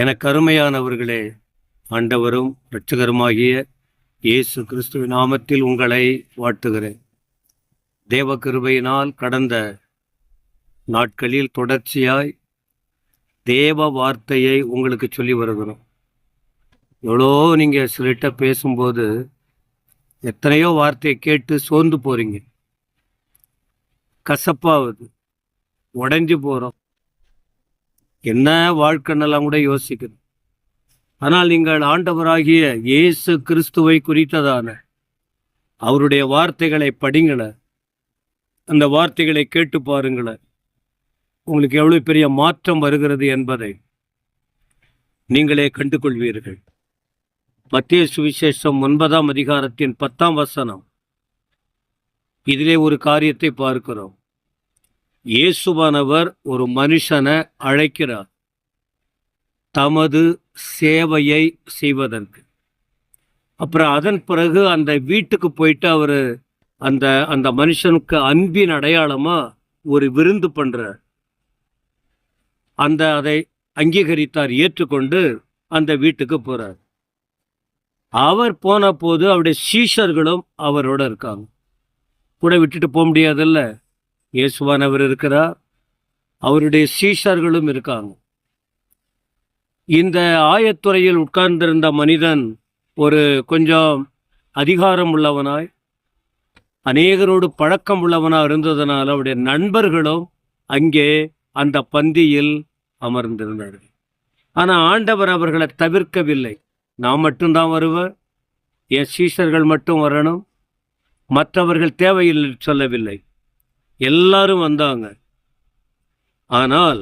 எனக்கு அருமையானவர்களே, ஆண்டவரும் இரட்சகருமாகிய இயேசு கிறிஸ்துவின் நாமத்தில் உங்களை வாழ்த்துகிறேன். தேவ கிருபையினால் கடந்த நாட்களில் தொடர்ச்சியாய் தேவ வார்த்தையை உங்களுக்கு சொல்லி வருகிறோம். எவ்வளோ நீங்கள் சிலர்கிட்ட பேசும்போது எத்தனையோ வார்த்தையை கேட்டு சோர்ந்து போகிறீங்க, கசப்பாகுது, உடைஞ்சு போகிறோம், என்ன வாழ்க்கைன்னெல்லாம் கூட யோசிக்கணும். ஆனால் நீங்கள் ஆண்டவராகிய இயேசு கிறிஸ்துவை குறித்ததான அவருடைய வார்த்தைகளை படிங்கள, அந்த வார்த்தைகளை கேட்டு பாருங்கள, உங்களுக்கு எவ்வளோ பெரிய மாற்றம் வருகிறது என்பதை நீங்களே கண்டுகொள்வீர்கள். மத்தேயு சுவிசேஷம் 9ஆம் அதிகாரத்தின் 10ஆம் வசனம். இதிலே ஒரு காரியத்தை பார்க்கிறோம். இயேசுவானவர் ஒரு மனுஷனை அழைக்கிறார் தமது சேவையை செய்வதற்கு. அப்புறம் அதன் பிறகு அந்த வீட்டுக்கு போயிட்டு அவர் அந்த அந்த மனுஷனுக்கு அன்பின் அடையாளமாக ஒரு விருந்து பண்ணுறார். அதை அங்கீகரித்தார், ஏற்றுக்கொண்டு அந்த வீட்டுக்கு போகிறார். அவர் போன போது அவருடைய சீஷர்களும் அவரோட இருக்காங்க. கூட விட்டுட்டு போக முடியாதுல்ல, இயேசுவானவர் இருக்கிறார், அவருடைய சீஷர்களும் இருக்காங்க. இந்த ஆயத்துறையில் உட்கார்ந்திருந்த மனிதன் ஒரு கொஞ்சம் அதிகாரம் உள்ளவனாய், அநேகரோடு பழக்கம் உள்ளவனாக இருந்ததனால் அவருடைய நண்பர்களும் அங்கே அந்த பந்தியில் அமர்ந்திருந்தார்கள். ஆனால் ஆண்டவர் அவர்களை தவிர்க்கவில்லை. நான் மட்டும்தான் வருவேன், என் சீஷர்கள் மட்டும் வரணும், மற்றவர்கள் தேவையில்லை சொல்லவில்லை. எல்லாரும் வந்தாங்க. ஆனால்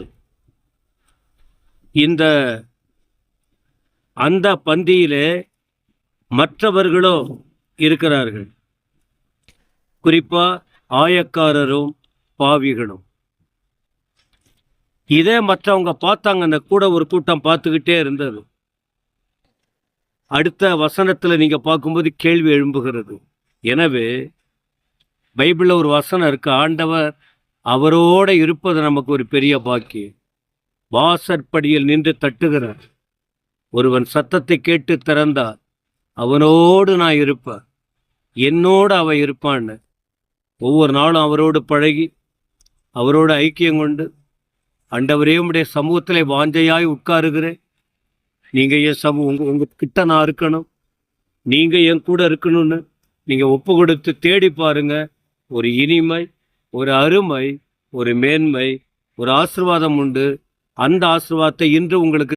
அந்த பந்தியிலே மற்றவர்களும் இருக்கிறார்கள், குறிப்பா ஆயக்காரரும் பாவிகளும். இதே மற்றவங்க பார்த்தாங்க, அந்த கூட ஒரு கூட்டம் பார்த்துக்கிட்டே இருந்தது. அடுத்த வசனத்தில் நீங்க பார்க்கும்போது கேள்வி எழும்புகிறது. எனவே பைபிளில் ஒரு வசனம் இருக்கு, ஆண்டவர் அவரோட இருப்பது நமக்கு ஒரு பெரிய பாக்கியம். வாசற்படியில் நின்று தட்டுகிறார், ஒருவன் சத்தத்தை கேட்டு திறந்தார், அவனோடு நான் இருப்பேன், என்னோடு அவன் இருப்பான்னு. ஒவ்வொரு நாளும் அவரோடு பழகி அவரோடு ஐக்கியம் கொண்டு, ஆண்டவரே உம்முடைய சமூகத்திலே வாஞ்சையாய் உட்காருகிறேன், நீங்கள் என் உங்கள் கிட்ட நான் இருக்கணும், நீங்கள் என் கூட இருக்கணும்னு நீங்கள் ஒப்பு கொடுத்து தேடி பாருங்க. ஒரு இனிமை, ஒரு அருமை, ஒரு மேன்மை, ஒரு ஆசீர்வாதம் உண்டு. அந்த ஆசீர்வாதத்தை இன்று உங்களுக்கு